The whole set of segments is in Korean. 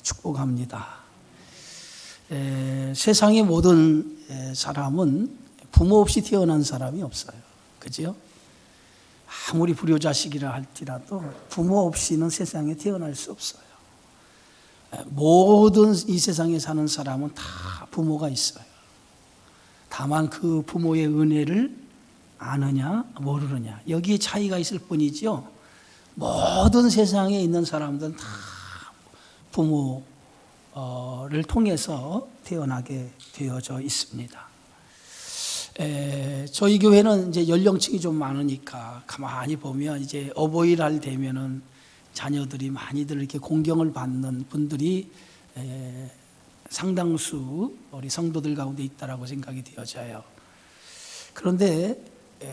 축복합니다. 세상의 모든 사람은 부모 없이 태어난 사람이 없어요. 그죠? 아무리 불효자식이라 할지라도 부모 없이는 세상에 태어날 수 없어요. 모든 이 세상에 사는 사람은 다 부모가 있어요. 다만 그 부모의 은혜를 아느냐 모르느냐 여기에 차이가 있을 뿐이죠. 모든 세상에 있는 사람들은 다 부모를 통해서 태어나게 되어져 있습니다. 저희 교회는 이제 연령층이 좀 많으니까 가만히 보면 이제 어버이날 되면은 자녀들이 많이들 이렇게 공경을 받는 분들이 상당수 우리 성도들 가운데 있다라고 생각이 되어져요. 그런데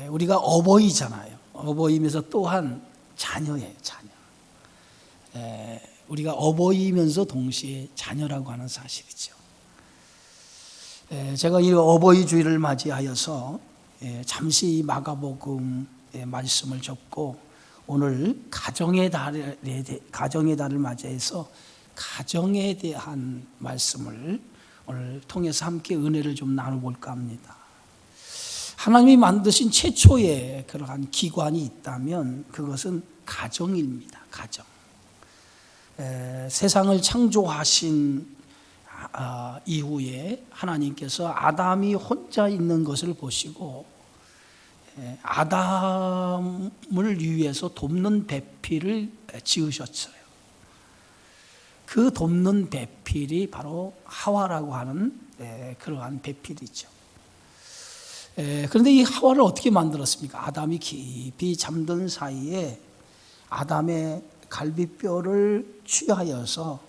우리가 어버이잖아요. 어버이면서 또한 자녀예요, 자녀. 우리가 어버이면서 동시에 자녀라고 하는 사실이죠. 제가 이 어버이 주일을 맞이하여서 잠시 마가복음의 말씀을 접고 오늘 가정의 달을 맞이해서 가정에 대한 말씀을 오늘 통해서 함께 은혜를 좀 나눠볼까 합니다. 하나님이 만드신 최초의 그러한 기관이 있다면 그것은 가정입니다. 가정. 세상을 창조하신 이후에 하나님께서 아담이 혼자 있는 것을 보시고 아담을 위해서 돕는 배필을 지으셨어요. 그 돕는 배필이 바로 하와라고 하는 그러한 배필이죠. 그런데 이 하와를 어떻게 만들었습니까? 아담이 깊이 잠든 사이에 아담의 갈비뼈를 취하여서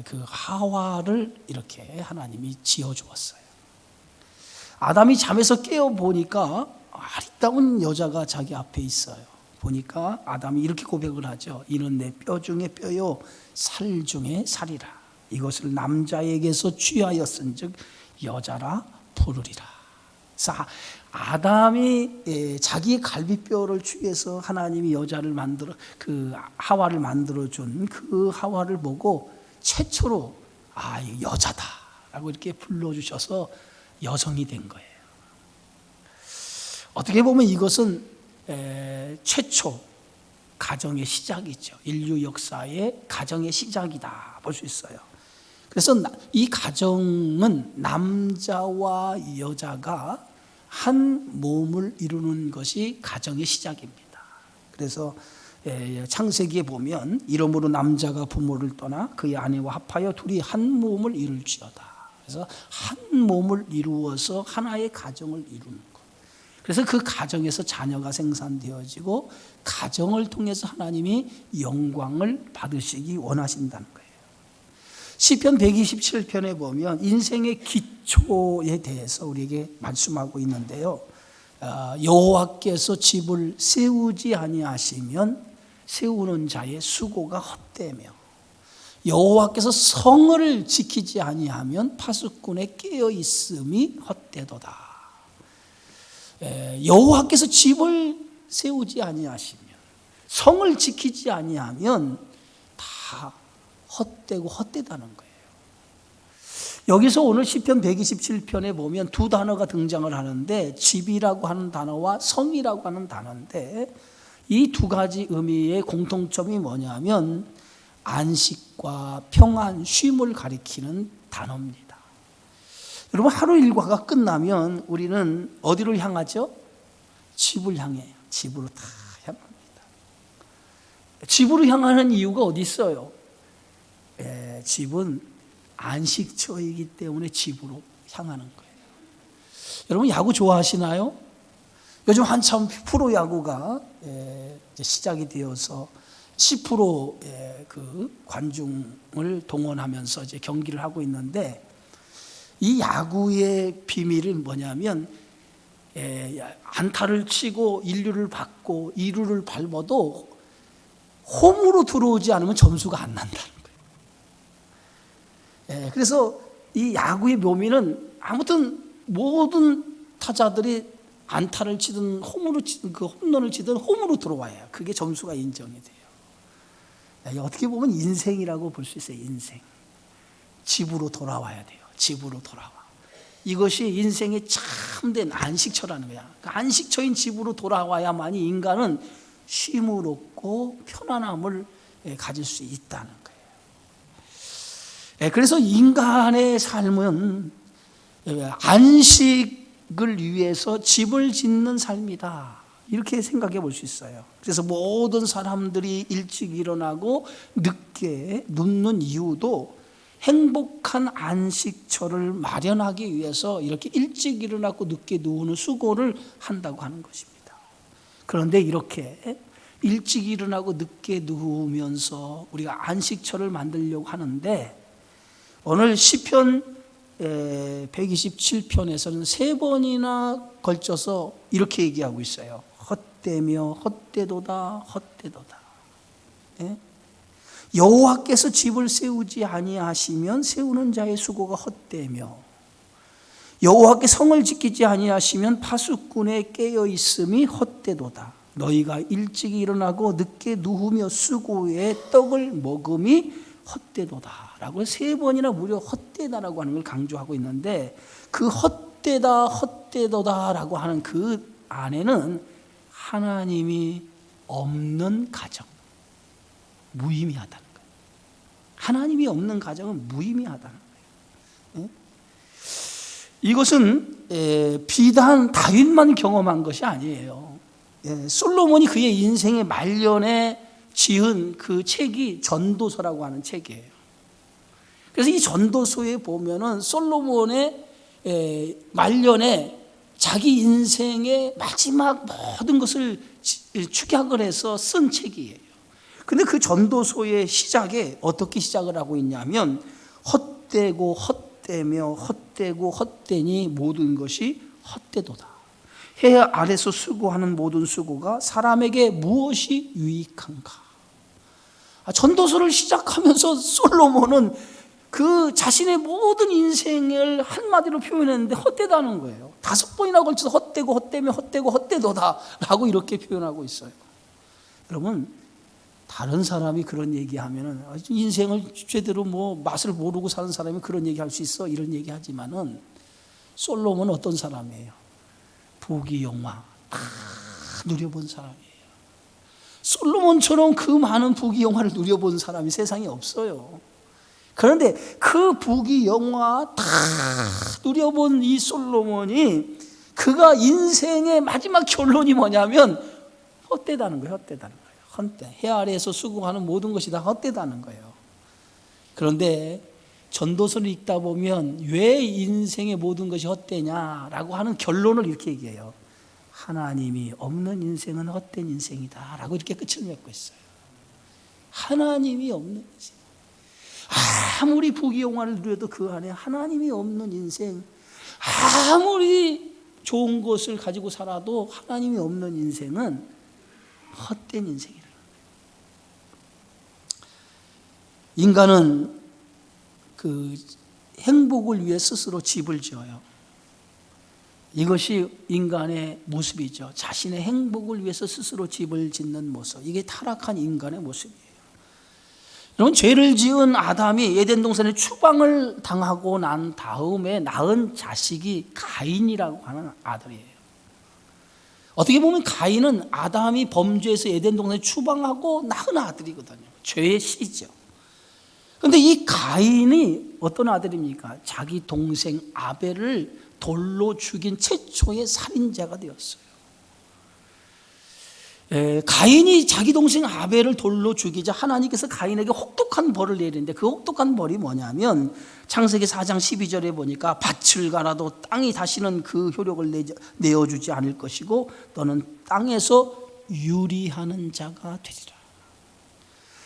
그 하와를 이렇게 하나님이 지어주었어요. 아담이 잠에서 깨어보니까 아리따운 여자가 자기 앞에 있어요. 보니까 아담이 이렇게 고백을 하죠. 이는 내 뼈 중에 뼈요 살 중에 살이라. 이것을 남자에게서 취하였은즉 여자라 부르리라. 그래서 아담이 자기의 갈비뼈를 취해서 하나님이 여자를 만들어 그 하와를 만들어준 그 하와를 보고 최초로 여자다라고 이렇게 불러주셔서 여성이 된 거예요. 어떻게 보면 이것은 최초 가정의 시작이죠. 인류 역사의 가정의 시작이다 볼 수 있어요. 그래서 이 가정은 남자와 여자가 한 몸을 이루는 것이 가정의 시작입니다. 그래서 창세기에 보면 이러므로 남자가 부모를 떠나 그의 아내와 합하여 둘이 한 몸을 이룰지어다. 그래서 한 몸을 이루어서 하나의 가정을 이루는 것. 그래서 그 가정에서 자녀가 생산되어지고 가정을 통해서 하나님이 영광을 받으시기 원하신다는 거예요. 시편 127편에 보면 인생의 기초에 대해서 우리에게 말씀하고 있는데요. 여호와께서 집을 세우지 아니하시면 세우는 자의 수고가 헛되며 여호와께서 성을 지키지 아니하면 파수꾼의 깨어 있음이 헛되도다. 여호와께서 집을 세우지 아니하시면 성을 지키지 아니하면 다 헛되고 헛되다는 거예요. 여기서 오늘 시편 127편에 보면 두 단어가 등장을 하는데 집이라고 하는 단어와 성이라고 하는 단어인데 이 두 가지 의미의 공통점이 뭐냐면 안식과 평안, 쉼을 가리키는 단어입니다. 여러분 하루 일과가 끝나면 우리는 어디로 향하죠? 집을 향해요. 집으로 다 향합니다. 집으로 향하는 이유가 어디 있어요? 집은 안식처이기 때문에 집으로 향하는 거예요. 여러분 야구 좋아하시나요? 요즘 한참 프로야구가 시작이 되어서 10% 그 관중을 동원하면서 이제 경기를 하고 있는데 이 야구의 비밀은 뭐냐면 안타를 치고 1루를 받고 2루를 밟아도 홈으로 들어오지 않으면 점수가 안 난다는 거예요. 그래서 이 야구의 묘미는 아무튼 모든 타자들이 안타를 치든 홈으로 치든 그 홈런을 치든 홈으로 들어와야 그게 점수가 인정이 돼요. 어떻게 보면 인생이라고 볼 수 있어요. 인생. 집으로 돌아와야 돼요. 집으로 돌아와. 이것이 인생의 참된 안식처라는 거야. 그러니까 안식처인 집으로 돌아와야만이 인간은 쉼을 얻고 편안함을 가질 수 있다는 거예요. 그래서 인간의 삶은 안식을 위해서 집을 짓는 삶이다. 이렇게 생각해 볼 수 있어요. 그래서 모든 사람들이 일찍 일어나고 늦게 눕는 이유도 행복한 안식처를 마련하기 위해서 이렇게 일찍 일어나고 늦게 누우는 수고를 한다고 하는 것입니다. 그런데 이렇게 일찍 일어나고 늦게 누우면서 우리가 안식처를 만들려고 하는데 오늘 시편 127편에서는 3번이나 걸쳐서 이렇게 얘기하고 있어요. 헛되며 헛되도다 헛되도다. 여호와께서 집을 세우지 아니하시면 세우는 자의 수고가 헛되며 여호와께 성을 지키지 아니하시면 파수꾼의 깨어 있음이 헛되도다. 너희가 일찍 일어나고 늦게 누우며 수고의 떡을 먹음이 헛되도다 라고 3번이나 무려 헛되다라고 하는 걸 강조하고 있는데 그 헛되다 헛되도다 라고 하는 그 안에는 하나님이 없는 가정, 무의미하다는 거예요. 하나님이 없는 가정은 무의미하다는 거예요. 이것은 비단 다윗만 경험한 것이 아니에요. 솔로몬이 그의 인생의 말년에 지은 그 책이 전도서라고 하는 책이에요. 그래서 이 전도서에 보면은 솔로몬의 말년에 자기 인생의 마지막 모든 것을 축약을 해서 쓴 책이에요. 근데 그 전도서의 시작에 어떻게 시작을 하고 있냐면 헛되고 헛되며 헛되고 헛되니 모든 것이 헛되도다. 해 아래서 수고하는 모든 수고가 사람에게 무엇이 유익한가? 전도서를 시작하면서 솔로몬은 그 자신의 모든 인생을 한마디로 표현했는데 헛되다는 거예요. 5번이나 걸쳐서 헛되고 헛되며 헛되고 헛되도다 라고 이렇게 표현하고 있어요. 여러분, 다른 사람이 그런 얘기하면은 인생을 제대로 맛을 모르고 사는 사람이 그런 얘기할 수 있어? 이런 얘기하지만은 솔로몬은 어떤 사람이에요? 부귀영화 다 누려본 사람이에요. 솔로몬처럼 그 많은 부귀영화를 누려본 사람이 세상에 없어요. 그런데 그 부귀영화 다 누려본 이 솔로몬이 그가 인생의 마지막 결론이 뭐냐면 헛되다는 거예요. 헛되다는 거예요. 헛되. 해 아래에서 수고하는 모든 것이 다 헛되다는 거예요. 그런데 전도서를 읽다 보면 왜 인생의 모든 것이 헛되냐라고 하는 결론을 이렇게 얘기해요. 하나님이 없는 인생은 헛된 인생이다 라고 이렇게 끝을 맺고 있어요. 하나님이 없는 인생. 아무리 부귀영화를 누려도 그 안에 하나님이 없는 인생, 아무리 좋은 것을 가지고 살아도 하나님이 없는 인생은 헛된 인생이라는 거예요. 인간은 그 행복을 위해 스스로 집을 지어요. 이것이 인간의 모습이죠. 자신의 행복을 위해서 스스로 집을 짓는 모습. 이게 타락한 인간의 모습이에요. 여러분, 죄를 지은 아담이 에덴 동산에 추방을 당하고 난 다음에 낳은 자식이 가인이라고 하는 아들이에요. 어떻게 보면 가인은 아담이 범죄해서 에덴 동산에 추방하고 낳은 아들이거든요. 죄의 씨죠. 그런데 이 가인이 어떤 아들입니까? 자기 동생 아벨을 돌로 죽인 최초의 살인자가 되었어요. 가인이 자기 동생 아벨을 돌로 죽이자 하나님께서 가인에게 혹독한 벌을 내리는데 그 혹독한 벌이 뭐냐면 창세기 4장 12절에 보니까 밭을 갈아도 땅이 다시는 그 효력을 내어주지 않을 것이고 너는 땅에서 유리하는 자가 되리라.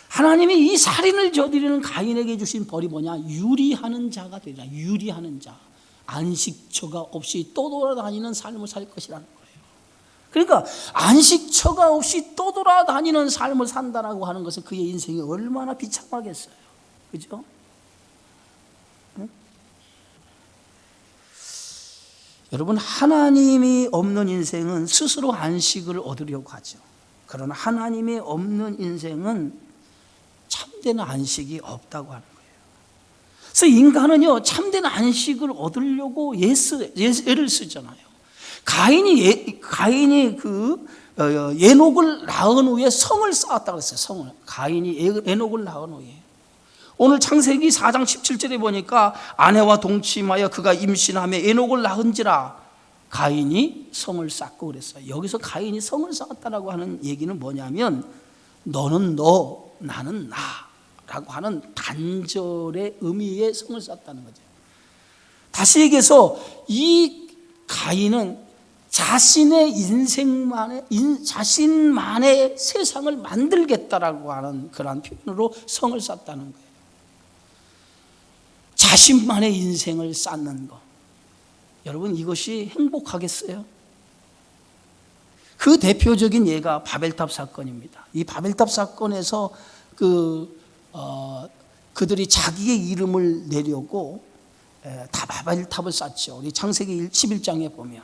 하나님이 이 살인을 저지르는 가인에게 주신 벌이 뭐냐? 유리하는 자가 되리라. 유리하는 자. 안식처가 없이 떠돌아다니는 삶을 살 것이라는 거예요. 그러니까 안식처가 없이 떠돌아다니는 삶을 산다라고 하는 것은 그의 인생이 얼마나 비참하겠어요. 그죠? 응? 여러분, 하나님이 없는 인생은 스스로 안식을 얻으려고 하죠. 그러나 하나님이 없는 인생은 참된 안식이 없다고 하는 거예요. 그래서 인간은요, 참된 안식을 얻으려고 예를 쓰잖아요. 가인이 에녹을 낳은 후에 성을 쌓았다고 했어요. 성을. 가인이 에녹을 낳은 후에. 오늘 창세기 4장 17절에 보니까 아내와 동침하여 그가 임신하며 에녹을 낳은지라 가인이 성을 쌓고 그랬어요. 여기서 가인이 성을 쌓았다라고 하는 얘기는 뭐냐면 너는 너, 나는 나라고 하는 단절의 의미의 성을 쌓았다는 거죠. 다시 얘기해서 이 가인은 자신의 자신만의 세상을 만들겠다라고 하는 그런 표현으로 성을 쌓았다는 거예요. 자신만의 인생을 쌓는 것. 여러분, 이것이 행복하겠어요? 그 대표적인 예가 바벨탑 사건입니다. 이 바벨탑 사건에서 그들이 자기의 이름을 내려고 다 바벨탑을 쌓죠. 우리 창세기 11장에 보면.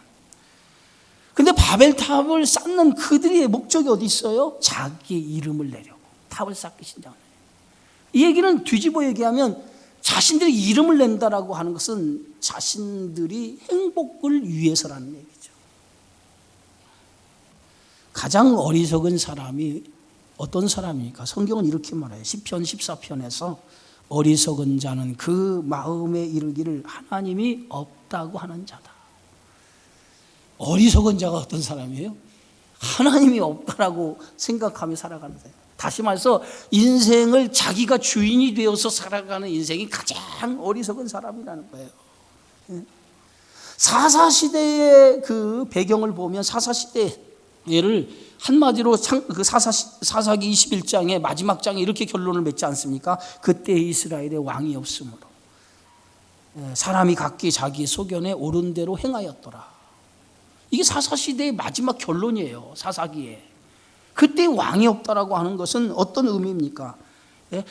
근데 바벨탑을 쌓는 그들의 목적이 어디 있어요? 자기의 이름을 내려고 탑을 쌓기 신장을 해요. 이 얘기는 뒤집어 얘기하면 자신들이 이름을 낸다라고 하는 것은 자신들이 행복을 위해서라는 얘기죠. 가장 어리석은 사람이 어떤 사람입니까? 성경은 이렇게 말해요. 시편 14편에서 어리석은 자는 그 마음에 이르기를 하나님이 없다고 하는 자다. 어리석은 자가 어떤 사람이에요? 하나님이 없다라고 생각하며 살아가는 사람. 다시 말해서 인생을 자기가 주인이 되어서 살아가는 인생이 가장 어리석은 사람이라는 거예요. 사사시대의 그 배경을 보면 사사시대를 한마디로 그 사사기 21장의 마지막 장에 이렇게 결론을 맺지 않습니까? 그때 이스라엘에 왕이 없으므로 사람이 각기 자기 소견에 옳은 대로 행하였더라. 이게 사사시대의 마지막 결론이에요. 사사기에. 그때 왕이 없다라고 하는 것은 어떤 의미입니까?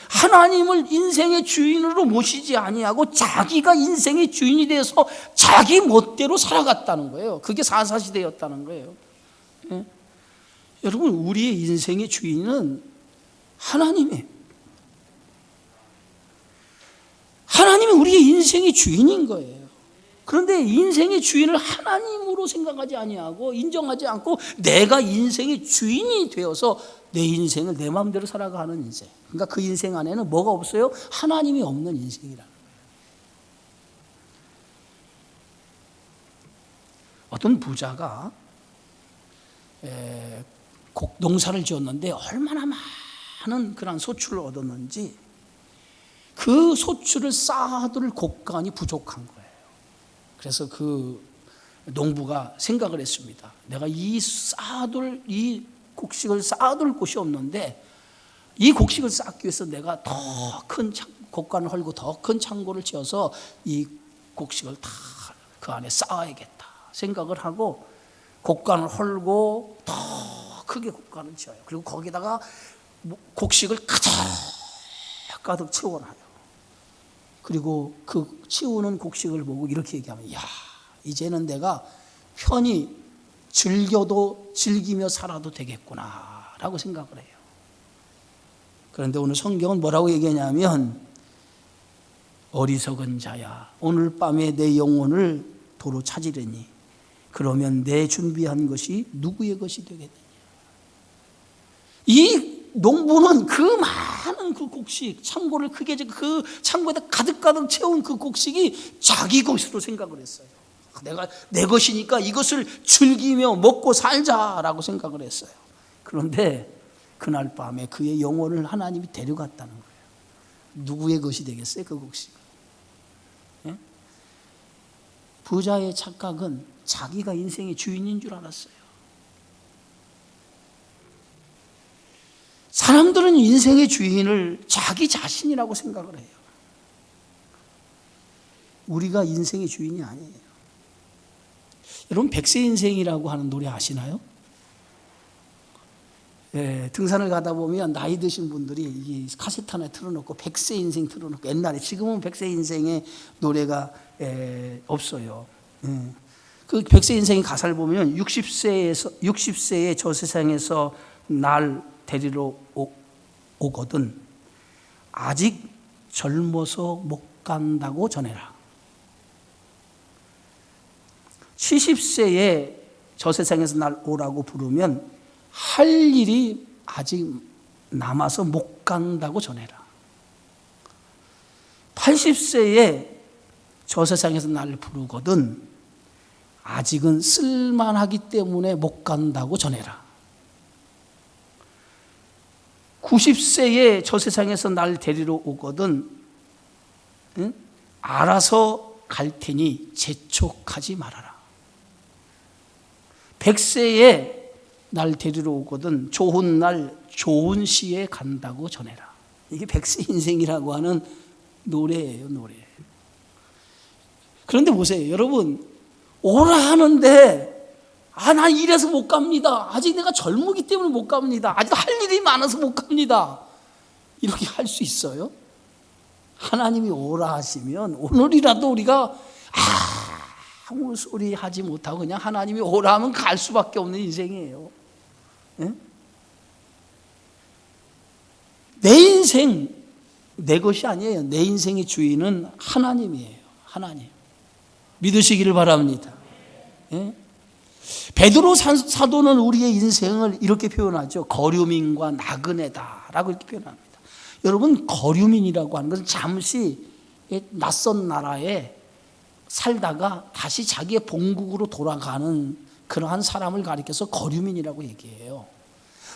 하나님을 인생의 주인으로 모시지 아니하고 자기가 인생의 주인이 되어서 자기 멋대로 살아갔다는 거예요. 그게 사사시대였다는 거예요. 여러분, 우리의 인생의 주인은 하나님이에요. 하나님이 우리의 인생의 주인인 거예요. 그런데 인생의 주인을 하나님으로 생각하지 아니하고 인정하지 않고 내가 인생의 주인이 되어서 내 인생을 내 마음대로 살아가는 인생. 그러니까 그 인생 안에는 뭐가 없어요? 하나님이 없는 인생이라는 거예요. 어떤 부자가 농사를 지었는데 얼마나 많은 그런 소출을 얻었는지 그 소출을 쌓아둘 곡간이 부족한 거예요. 그래서 그 농부가 생각을 했습니다. 내가 이 곡식을 쌓아둘 곳이 없는데 이 곡식을 쌓기 위해서 내가 더 큰 곡간을 헐고 더 큰 창고를 지어서 이 곡식을 다 그 안에 쌓아야겠다 생각을 하고 곡간을 헐고 더 크게 곡간을 지어요. 그리고 거기다가 곡식을 가득 채워놔요. 그리고 그 치우는 곡식을 보고 이렇게 얘기하면, 야, 이제는 내가 편히 즐기며 살아도 되겠구나 라고 생각을 해요. 그런데 오늘 성경은 뭐라고 얘기하냐면, 어리석은 자야, 오늘 밤에 내 영혼을 도로 찾으려니 그러면 내 준비한 것이 누구의 것이 되겠느냐. 이 농부는 그 많은 그 곡식, 창고를 크게 그 창고에다 가득 채운 그 곡식이 자기 것으로 생각을 했어요. 내가 내 것이니까 이것을 즐기며 먹고 살자라고 생각을 했어요. 그런데 그날 밤에 그의 영혼을 하나님이 데려갔다는 거예요. 누구의 것이 되겠어요, 그 곡식은? 예? 부자의 착각은 자기가 인생의 주인인 줄 알았어요. 사람들은 인생의 주인을 자기 자신이라고 생각을 해요. 우리가 인생의 주인이 아니에요. 여러분, 백세 인생이라고 하는 노래 아시나요? 예, 등산을 가다 보면 나이 드신 분들이 이 카세트 하나 틀어놓고 백세 인생 틀어놓고, 옛날에, 지금은 백세 인생의 노래가 없어요. 예. 그 백세 인생의 가사를 보면 60세에 저 세상에서 날 데리러 오거든 아직 젊어서 못 간다고 전해라. 70세에 저 세상에서 날 오라고 부르면 할 일이 아직 남아서 못 간다고 전해라. 80세에 저 세상에서 날 부르거든 아직은 쓸만하기 때문에 못 간다고 전해라. 90세에 저 세상에서 날 데리러 오거든 알아서 갈 테니 재촉하지 말아라. 100세에 날 데리러 오거든 좋은 날 좋은 시에 간다고 전해라. 이게 100세 인생이라고 하는 노래예요, 노래. 그런데 보세요, 여러분, 오라 하는데 난 이래서 못 갑니다. 아직 내가 젊기 때문에 못 갑니다. 아직 할 일이 많아서 못 갑니다. 이렇게 할 수 있어요? 하나님이 오라 하시면 오늘이라도 우리가 아무 소리 하지 못하고 그냥 하나님이 오라 하면 갈 수밖에 없는 인생이에요. 네? 내 인생 내 것이 아니에요. 내 인생의 주인은 하나님이에요. 하나님. 믿으시기를 바랍니다. 네? 베드로 사도는 우리의 인생을 이렇게 표현하죠. 거류민과 나그네다라고 이렇게 표현합니다. 여러분, 거류민이라고 하는 것은 잠시 낯선 나라에 살다가 다시 자기의 본국으로 돌아가는 그러한 사람을 가리켜서 거류민이라고 얘기해요.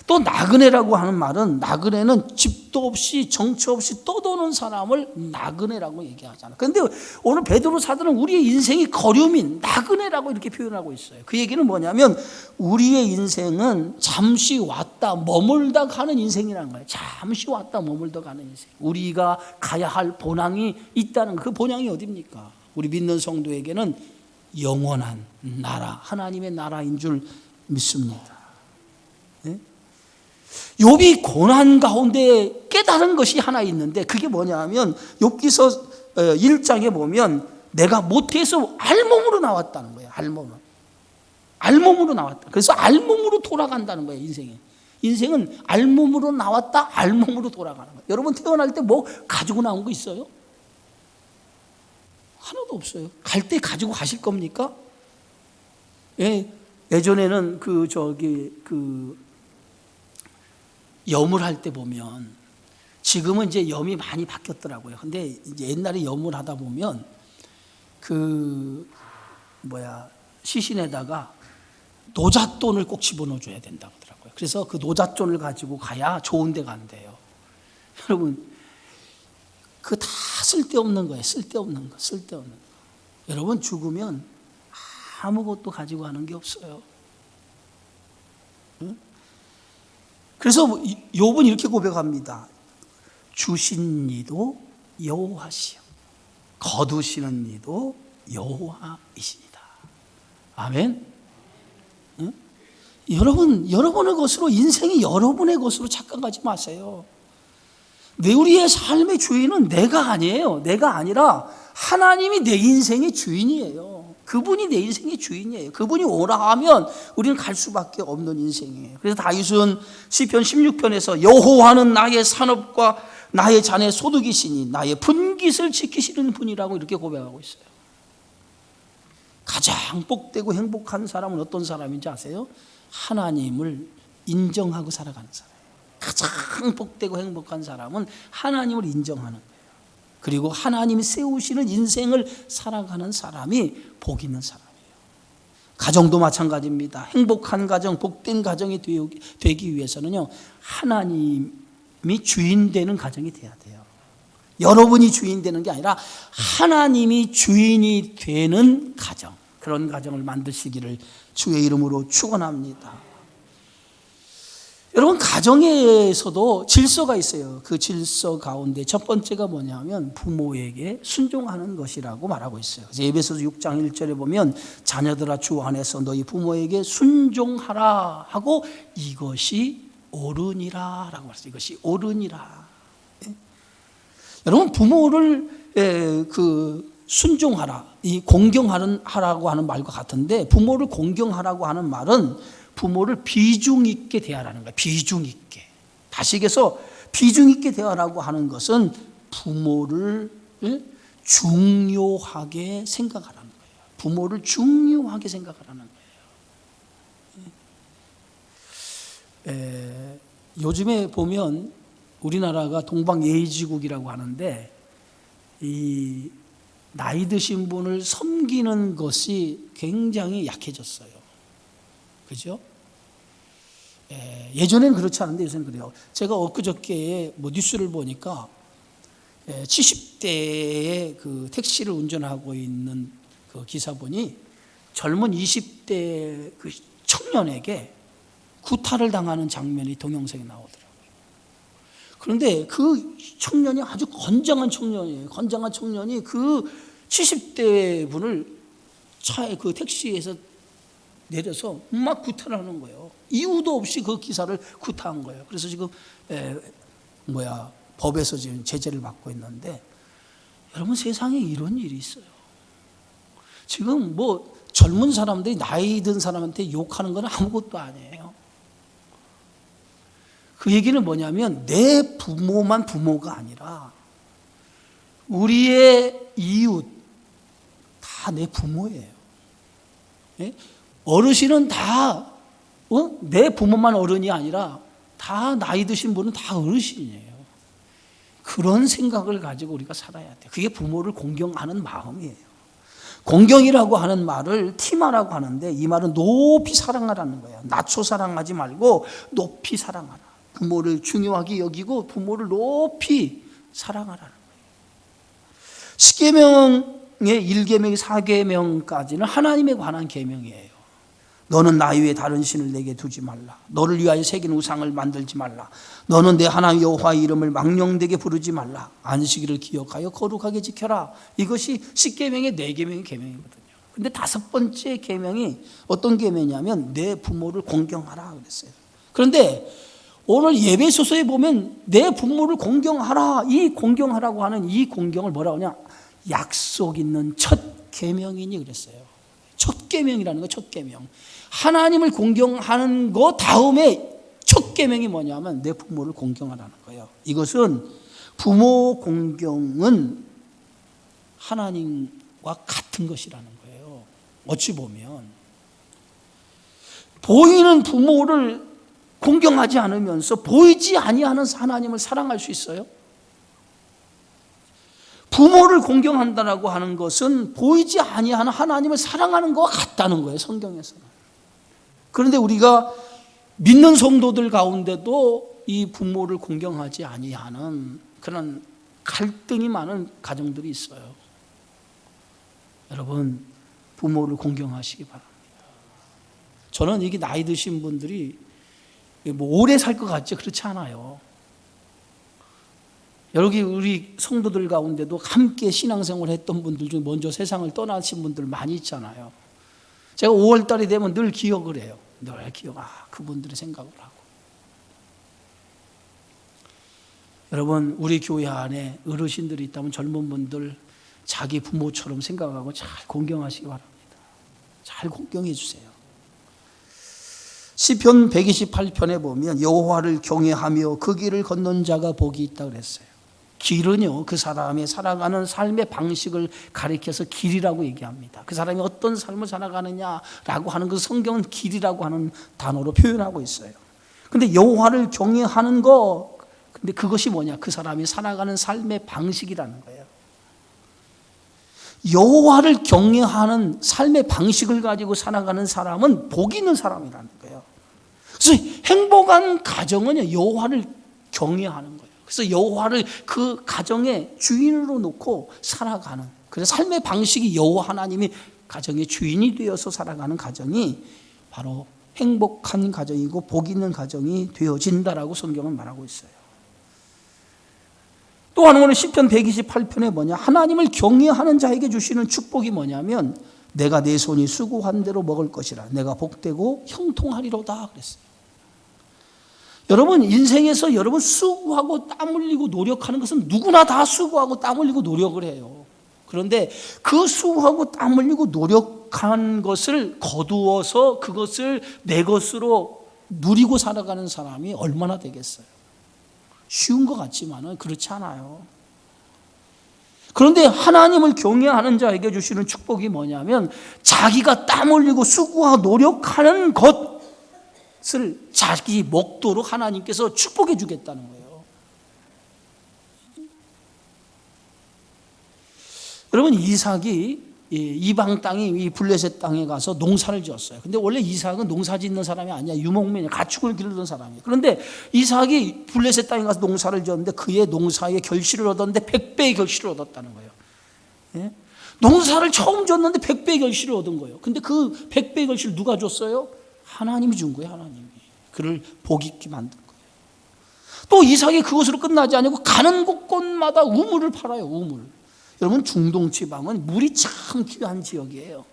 또 나그네라고 하는 말은, 나그네는 집도 없이 정처 없이 떠도는 사람을 나그네라고 얘기하잖아요. 그런데 오늘 베드로 사도는 우리의 인생이 거류민, 나그네라고 이렇게 표현하고 있어요. 그 얘기는 뭐냐면 우리의 인생은 잠시 왔다 머물다 가는 인생이라는 거예요. 잠시 왔다 머물다 가는 인생. 우리가 가야 할 본향이 있다는, 그 본향이 어디입니까? 우리 믿는 성도에게는 영원한 나라, 하나님의 나라인 줄 믿습니다. 네? 욥이 고난 가운데 깨달은 것이 하나 있는데 그게 뭐냐면 욥기서 1장에 보면 내가 모태에서 알몸으로 나왔다는 거예요. 알몸으로 나왔다. 그래서 알몸으로 돌아간다는 거예요. 인생은 알몸으로 나왔다, 알몸으로 돌아가는 거예요. 여러분 태어날 때 뭐 가지고 나온 거 있어요? 하나도 없어요. 갈 때 가지고 가실 겁니까? 예전에는 염을 할 때 보면, 지금은 이제 염이 많이 바뀌었더라고요. 근데 이제 옛날에 염을 하다 보면 시신에다가 노잣돈을 꼭 집어넣어 줘야 된다고 하더라고요. 그래서 그 노잣돈을 가지고 가야 좋은 데 간대요. 여러분, 그거 다 쓸데없는 거예요. 쓸데없는 거. 여러분, 죽으면 아무것도 가지고 가는 게 없어요. 응? 그래서 욥은 이렇게 고백합니다. 주신 이도 여호와시요 거두시는 이도 여호와이십니다. 아멘. 응? 여러분의 것으로, 인생이 여러분의 것으로 착각하지 마세요. 우리의 삶의 주인은 내가 아니에요. 내가 아니라 하나님이 내 인생의 주인이에요. 그분이 내 인생의 주인이에요. 그분이 오라 하면 우리는 갈 수밖에 없는 인생이에요. 그래서 다윗은 시편 16편에서 여호와는 나의 산업과 나의 잔의 소득이시니 나의 분깃을 지키시는 분이라고 이렇게 고백하고 있어요. 가장 복되고 행복한 사람은 어떤 사람인지 아세요? 하나님을 인정하고 살아가는 사람. 가장 복되고 행복한 사람은 하나님을 인정하는 거예요. 그리고 하나님이 세우시는 인생을 살아가는 사람이 복 있는 사람이에요. 가정도 마찬가지입니다. 행복한 가정, 복된 가정이 되기 위해서는요, 하나님이 주인 되는 가정이 돼야 돼요. 여러분이 주인 되는 게 아니라 하나님이 주인이 되는 가정, 그런 가정을 만드시기를 주의 이름으로 축원합니다. 여러분, 가정에서도 질서가 있어요. 그 질서 가운데 첫 번째가 뭐냐면 부모에게 순종하는 것이라고 말하고 있어요. 그래서 에베소서 6장 1절에 보면 자녀들아 주 안에서 너희 부모에게 순종하라 하고 이것이 옳으니라 라고 말했어요. 이것이 옳으니라. 여러분, 부모를 순종하라, 이 공경하라고 하는 말과 같은데, 부모를 공경하라고 하는 말은 부모를 비중 있게 대하라는 거예요. 비중 있게. 다시 얘기해서 비중 있게 대하라고 하는 것은 부모를 중요하게 생각하라는 거예요. 부모를 중요하게 생각하라는 거예요. 요즘에 보면 우리나라가 동방예의지국이라고 하는데 이 나이 드신 분을 섬기는 것이 굉장히 약해졌어요. 그죠? 예전에는 그렇지 않은데 요새는 그래요. 제가 엊그저께 뉴스를 보니까 70대의 그 택시를 운전하고 있는 그 기사분이 젊은 20대 그 청년에게 구타를 당하는 장면이 동영상에 나오더라고요. 그런데 그 청년이 아주 건장한 청년이에요. 건장한 청년이 그 70대 분을 차에 그 택시에서 내려서 막 구타를 하는 거예요. 이유도 없이 그 기사를 구타한 거예요. 그래서 지금 법에서 지금 제재를 받고 있는데, 여러분 세상에 이런 일이 있어요. 지금 젊은 사람들이 나이 든 사람한테 욕하는 건 아무것도 아니에요. 그 얘기는 뭐냐면 내 부모만 부모가 아니라 우리의 이웃 다 내 부모예요. 어르신은 다 내 부모만 어른이 아니라 다 나이 드신 분은 다 어르신이에요. 그런 생각을 가지고 우리가 살아야 돼요. 그게 부모를 공경하는 마음이에요. 공경이라고 하는 말을 티마라고 하는데 이 말은 높이 사랑하라는 거예요. 낮춰 사랑하지 말고 높이 사랑하라. 부모를 중요하게 여기고 부모를 높이 사랑하라는 거예요. 10계명의 1계명, 4계명까지는 하나님에 관한 계명이에요. 너는 나 외에 다른 신을 내게 두지 말라. 너를 위하여 새긴 우상을 만들지 말라. 너는 내 하나님 여호와의 이름을 망령되게 부르지 말라. 안식일을 기억하여 거룩하게 지켜라. 이것이 10계명의 4계명의 계명이거든요. 근데 5번째 계명이 어떤 계명이냐면 내 부모를 공경하라 그랬어요. 그런데 오늘 예배소서에 보면 내 부모를 공경하라, 이 공경하라고 하는 이 공경을 뭐라고 하냐, 약속 있는 첫 계명이니 그랬어요. 첫 계명이라는 거, 첫 계명. 하나님을 공경하는 거 다음에 첫 계명이 뭐냐면 내 부모를 공경하라는 거예요. 이것은 부모 공경은 하나님과 같은 것이라는 거예요. 어찌 보면 보이는 부모를 공경하지 않으면서 보이지 아니하는 하나님을 사랑할 수 있어요? 부모를 공경한다라고 하는 것은 보이지 아니하는 하나님을 사랑하는 것과 같다는 거예요, 성경에서는. 그런데 우리가 믿는 성도들 가운데도 이 부모를 공경하지 아니하는 그런 갈등이 많은 가정들이 있어요. 여러분, 부모를 공경하시기 바랍니다. 저는 이게 나이 드신 분들이 오래 살 것 같지 그렇지 않아요. 여기 우리 성도들 가운데도 함께 신앙생활을 했던 분들 중에 먼저 세상을 떠나신 분들 많이 있잖아요. 제가 5월 달이 되면 늘 기억을 해요. 늘 그분들의 생각을 하고. 여러분, 우리 교회 안에 어르신들이 있다면 젊은 분들 자기 부모처럼 생각하고 잘 공경하시기 바랍니다. 잘 공경해 주세요. 시편 128편에 보면 여호와를 경외하며 그 길을 걷는 자가 복이 있다 그랬어요. 길은요, 그 사람이 살아가는 삶의 방식을 가리켜서 길이라고 얘기합니다. 그 사람이 어떤 삶을 살아가느냐라고 하는 그 성경은 길이라고 하는 단어로 표현하고 있어요. 근데 여호와를 경외하는 거, 근데 그것이 뭐냐? 그 사람이 살아가는 삶의 방식이라는 거예요. 여호와를 경외하는 삶의 방식을 가지고 살아가는 사람은 복 있는 사람이라는 거예요. 그래서 행복한 가정은 여호와를 경외하는 거예요. 그래서 여호와를 그 가정의 주인으로 놓고 살아가는, 그래서 삶의 방식이 여호와 하나님이 가정의 주인이 되어서 살아가는 가정이 바로 행복한 가정이고 복 있는 가정이 되어진다라고 성경은 말하고 있어요. 또 하나는 시편 128편에 뭐냐, 하나님을 경외하는 자에게 주시는 축복이 뭐냐면 내가 내 손이 수고한 대로 먹을 것이라, 내가 복되고 형통하리로다 그랬어요. 여러분, 인생에서 여러분 수고하고 땀 흘리고 노력하는 것은 누구나 다 수고하고 땀 흘리고 노력을 해요. 그런데 그 수고하고 땀 흘리고 노력한 것을 거두어서 그것을 내 것으로 누리고 살아가는 사람이 얼마나 되겠어요? 쉬운 것 같지만은 그렇지 않아요. 그런데 하나님을 경외하는 자에게 주시는 축복이 뭐냐면 자기가 땀 흘리고 수고하고 노력하는 것을 자기 목도로 하나님께서 축복해 주겠다는 거예요. 여러분, 이삭이 이방 땅이 이 블레셋 땅에 가서 농사를 지었어요. 근데 원래 이삭은 농사 짓는 사람이 아니야. 유목민이야. 가축을 기르던 사람이에요. 그런데 이삭이 블레셋 땅에 가서 농사를 지었는데 그의 농사의 결실을 얻었는데 100배의 결실을 얻었다는 거예요. 예? 농사를 처음 지었는데 100배의 결실을 얻은 거예요. 근데 그 100배의 결실을 누가 줬어요? 하나님이 준 거예요. 하나님이. 그를 복 있게 만든 거예요. 또 이삭이 그것으로 끝나지 않고 가는 곳곳마다 우물을 팔아요. 우물. 여러분, 중동 지방은 물이 참 귀한 지역이에요.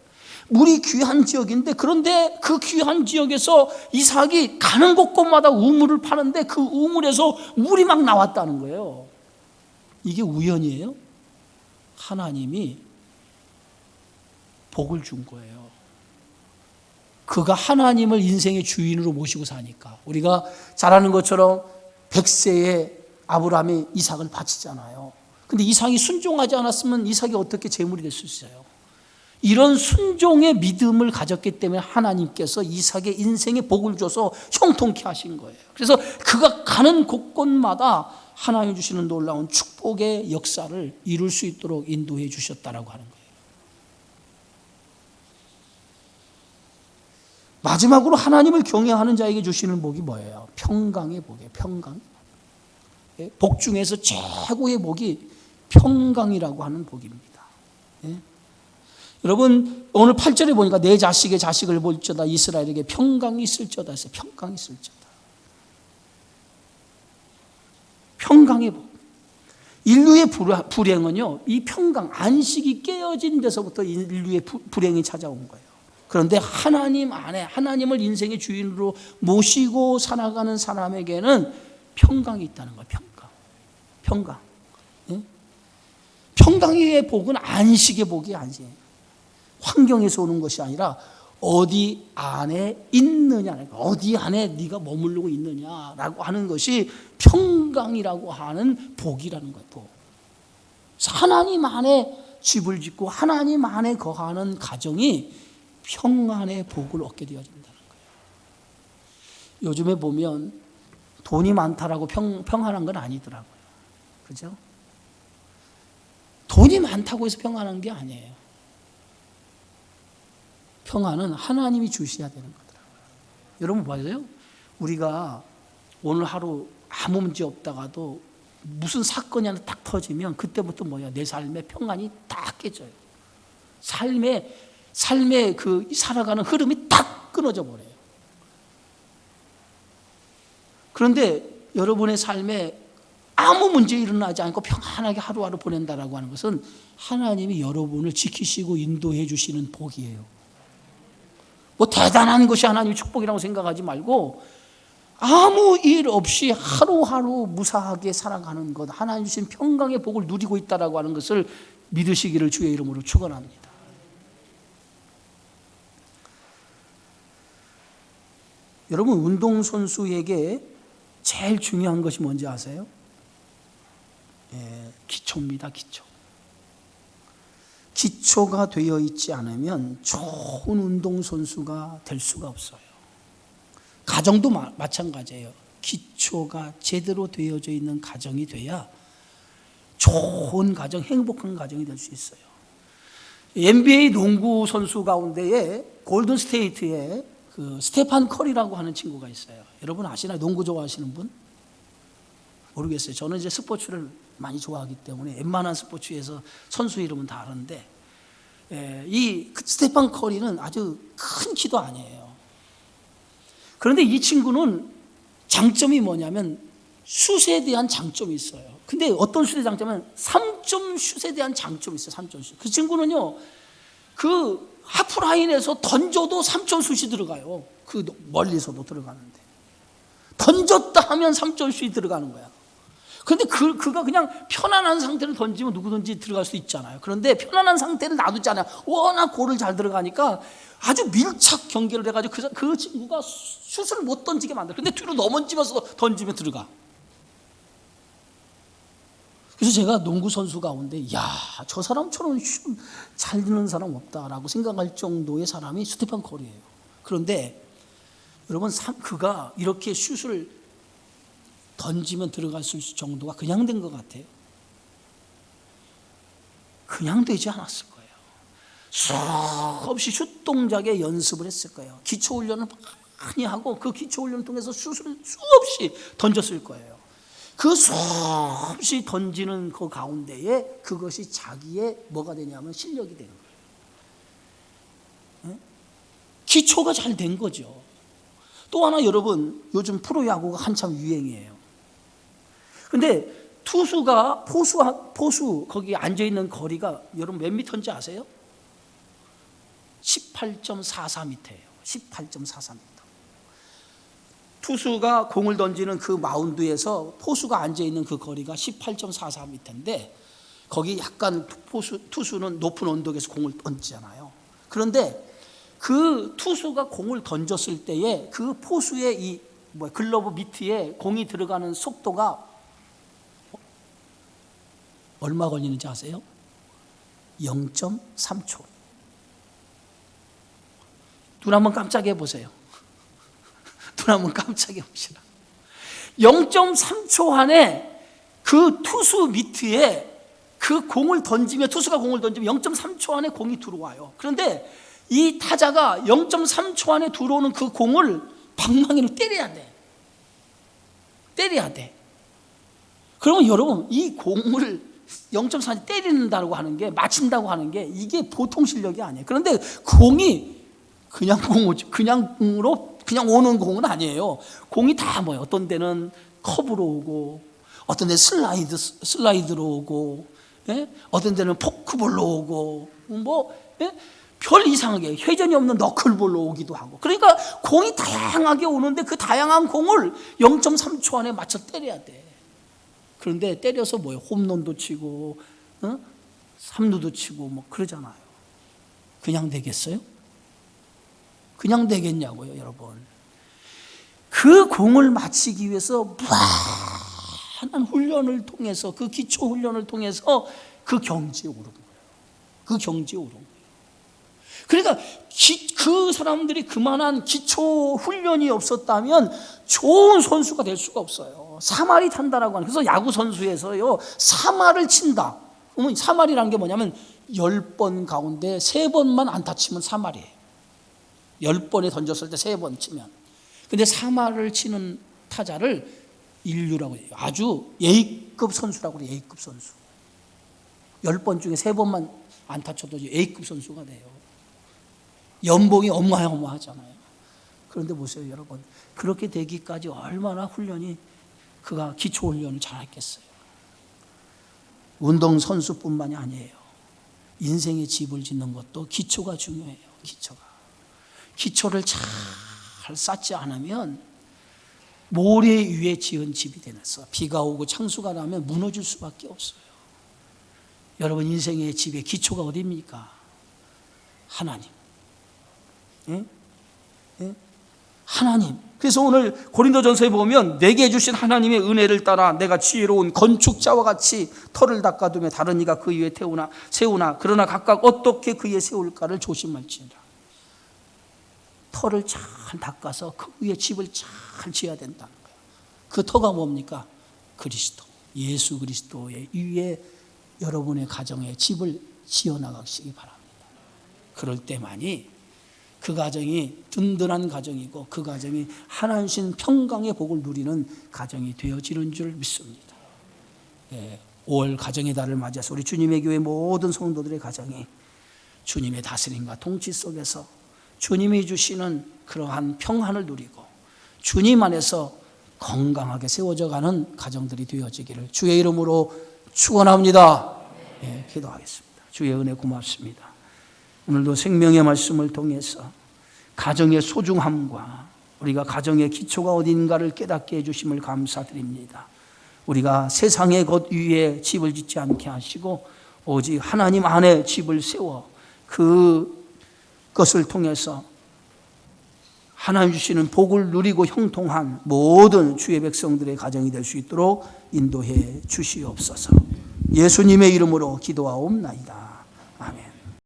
물이 귀한 지역인데, 그런데 그 귀한 지역에서 이삭이 가는 곳곳마다 우물을 파는데 그 우물에서 물이 막 나왔다는 거예요. 이게 우연이에요? 하나님이 복을 준 거예요. 그가 하나님을 인생의 주인으로 모시고 사니까. 우리가 잘 아는 것처럼 100세에 아브라함이 이삭을 바치잖아요. 근데 이삭이 순종하지 않았으면 이삭이 어떻게 제물이 될 수 있어요? 이런 순종의 믿음을 가졌기 때문에 하나님께서 이삭의 인생에 복을 줘서 형통케 하신 거예요. 그래서 그가 가는 곳곳마다 하나님 주시는 놀라운 축복의 역사를 이룰 수 있도록 인도해 주셨다라고 하는 거예요. 마지막으로 하나님을 경외하는 자에게 주시는 복이 뭐예요? 평강의 복이에요. 평강. 복 중에서 최고의 복이 평강이라고 하는 복입니다. 예? 여러분, 오늘 8절에 보니까 내 자식의 자식을 볼지어다 이스라엘에게 평강이 있을지어다 했어요. 평강이 있을지어다. 평강의 복. 인류의 불행은요, 이 평강, 안식이 깨어진 데서부터 인류의 불행이 찾아온 거예요. 그런데 하나님 안에, 하나님을 인생의 주인으로 모시고 살아가는 사람에게는 평강이 있다는 거예요. 평강. 예? 평강의 복은 안식의 복이 아니에요. 환경에서 오는 것이 아니라 어디 안에 있느냐, 어디 안에 네가 머무르고 있느냐라고 하는 것이 평강이라고 하는 복이라는 거예요. 복. 하나님 안에 집을 짓고 하나님 안에 거하는 가정이 평안의 복을 얻게 되어진다는 거예요. 요즘에 보면 돈이 많다라고 평안한 건 아니더라고요. 그죠? 돈이 많다고 해서 평안한 게 아니에요. 평안은 하나님이 주셔야 되는 거더라고요. 여러분 봐요. 우리가 오늘 하루 아무 문제 없다가도 무슨 사건이 하나 딱 터지면 그때부터 뭐야? 내 삶의 평안이 딱 깨져요. 삶의 그 살아가는 흐름이 딱 끊어져 버려요. 그런데 여러분의 삶에 아무 문제 일어나지 않고 평안하게 하루하루 보낸다라고 하는 것은 하나님이 여러분을 지키시고 인도해 주시는 복이에요. 뭐 대단한 것이 하나님의 축복이라고 생각하지 말고 아무 일 없이 하루하루 무사하게 살아가는 것, 하나님 주신 평강의 복을 누리고 있다라고 하는 것을 믿으시기를 주의 이름으로 축원합니다. 여러분, 운동선수에게 제일 중요한 것이 뭔지 아세요? 기초입니다. 기초가 되어 있지 않으면 좋은 운동선수가 될 수가 없어요. 가정도 마찬가지예요. 기초가 제대로 되어져 있는 가정이 돼야 좋은 가정, 행복한 가정이 될 수 있어요. NBA 농구 선수 가운데에 골든스테이트에 그 스테판 커리라고 하는 친구가 있어요. 여러분 아시나요? 농구 좋아하시는 분? 모르겠어요. 저는 이제 스포츠를 많이 좋아하기 때문에 웬만한 스포츠에서 선수 이름은 다 아는데, 이 스테판 커리는 아주 큰 키도 아니에요. 그런데 이 친구는 장점이 뭐냐면 슛에 대한 장점이 있어요. 근데 어떤 슛의 장점은 3점 슛에 대한 장점이 있어요. 3점 슛. 그 친구는요, 그 하프라인에서 던져도 3점 슛이 들어가요. 그 멀리서도 들어가는데. 던졌다 하면 3점 슛이 들어가는 거야. 그런데 그가 그냥 편안한 상태로 던지면 누구든지 들어갈 수 있잖아요. 그런데 편안한 상태를 놔두잖아요. 워낙 골을 잘 들어가니까 아주 밀착 경기를 해가지고 그 친구가 슛을 못 던지게 만들어요. 근데 뒤로 넘어지면서 던지면 들어가. 그래서 제가 농구 선수 가운데 저 사람처럼 잘 드는 사람 없다라고 생각할 정도의 사람이 스테판 커리예요. 그런데 여러분, 그가 이렇게 슛을 던지면 들어갔을 정도가 그냥 된 것 같아요. 그냥 되지 않았을 거예요. 수없이 슛 동작에 연습을 했을 거예요. 기초훈련을 많이 하고 그 기초훈련을 통해서 슛을 수없이 던졌을 거예요. 그 수없이 던지는 그 가운데에 그것이 자기의 뭐가 되냐면 실력이 되는 거예요. 기초가 잘 된 거죠. 또 하나, 여러분, 요즘 프로야구가 한참 유행이에요. 근데 투수가 포수 거기 앉아있는 거리가 여러분 몇 미터인지 아세요? 18.44m예요. 18.44m. 투수가 공을 던지는 그 마운드에서 포수가 앉아있는 그 거리가 18.44m인데 거기 약간 투수는 높은 언덕에서 공을 던지잖아요. 그런데 그 투수가 공을 던졌을 때에 그 포수의 이 글러브 밑에 공이 들어가는 속도가 얼마 걸리는지 아세요? 0.3초. 눈 한번 깜짝해 보세요. 눈 한번 깜짝해 보시라. 0.3초 안에 그 투수 밑에 그 공을 던지면, 투수가 공을 던지면 0.3초 안에 공이 들어와요. 그런데 이 타자가 0.3초 안에 들어오는 그 공을 방망이로 때려야 돼. 때려야 돼. 그러면 여러분, 이 공을 0.4에 때린다고 하는 게, 맞힌다고 하는 게 이게 보통 실력이 아니에요. 그런데 공이 그냥 오는 공은 아니에요. 공이 다 뭐예요? 어떤 데는 커브로 오고, 어떤 데는 슬라이드로 오고, 어떤 데는 포크볼로 오고, 별 이상하게 회전이 없는 너클볼로 오기도 하고. 그러니까 공이 다양하게 오는데 그 다양한 공을 0.3초 안에 맞춰 때려야 돼. 그런데 때려서 홈런도 치고 3루도 치고 그러잖아요. 그냥 되겠어요? 그냥 되겠냐고요, 여러분. 그 공을 맞히기 위해서 무한한 훈련을 통해서, 그 기초 훈련을 통해서 그 경지에 오른 거예요. 그 경지에 오른 거예요. 그러니까 그 사람들이 그만한 기초 훈련이 없었다면 좋은 선수가 될 수가 없어요. 사마리 탄다라고 하는, 그래서 야구 선수에서요, 사마를 친다. 그러면 사마리라는 게 뭐냐면 10번 가운데 3번만 안타 치면 사마리예요. 10번에 던졌을 때 3번 치면. 근데 사마를 치는 타자를 인류라고 해요. 아주 A급 선수라고 해요. A급 선수. 10번 중에 3번만 안타 쳐도 A급 선수가 돼요. 연봉이 어마어마하잖아요. 그런데 보세요, 여러분. 그렇게 되기까지 얼마나 그가 기초 훈련을 잘했겠어요. 운동선수뿐만이 아니에요. 인생의 집을 짓는 것도 기초가 중요해요. 기초를 잘 쌓지 않으면 모래 위에 지은 집이 되면서 비가 오고 창수가 나면 무너질 수밖에 없어요. 여러분, 인생의 집의 기초가 어디입니까? 하나님. 하나님. 그래서 오늘 고린도전서에 보면 내게 주신 하나님의 은혜를 따라 내가 지혜로운 건축자와 같이 터를 닦아두며 다른 이가 그 위에 세우나 그러나 각각 어떻게 그 위에 세울까를 조심할지니라. 터를 잘 닦아서 그 위에 집을 잘 지어야 된다는 거예요. 그 터가 뭡니까? 그리스도, 예수 그리스도의 위에 여러분의 가정에 집을 지어나가시기 바랍니다. 그럴 때만이 그 가정이 든든한 가정이고 그 가정이 하나님 평강의 복을 누리는 가정이 되어지는 줄 믿습니다. 5월 가정의 달을 맞이해서 우리 주님의 교회 모든 성도들의 가정이 주님의 다스림과 통치 속에서 주님이 주시는 그러한 평안을 누리고 주님 안에서 건강하게 세워져가는 가정들이 되어지기를 주의 이름으로 축원합니다. 기도하겠습니다. 주의 은혜 고맙습니다. 오늘도 생명의 말씀을 통해서 가정의 소중함과 우리가 가정의 기초가 어딘가를 깨닫게 해주심을 감사드립니다. 우리가 세상의 것 위에 집을 짓지 않게 하시고 오직 하나님 안에 집을 세워 그것을 통해서 하나님 주시는 복을 누리고 형통한 모든 주의 백성들의 가정이 될 수 있도록 인도해 주시옵소서. 예수님의 이름으로 기도하옵나이다. 아멘.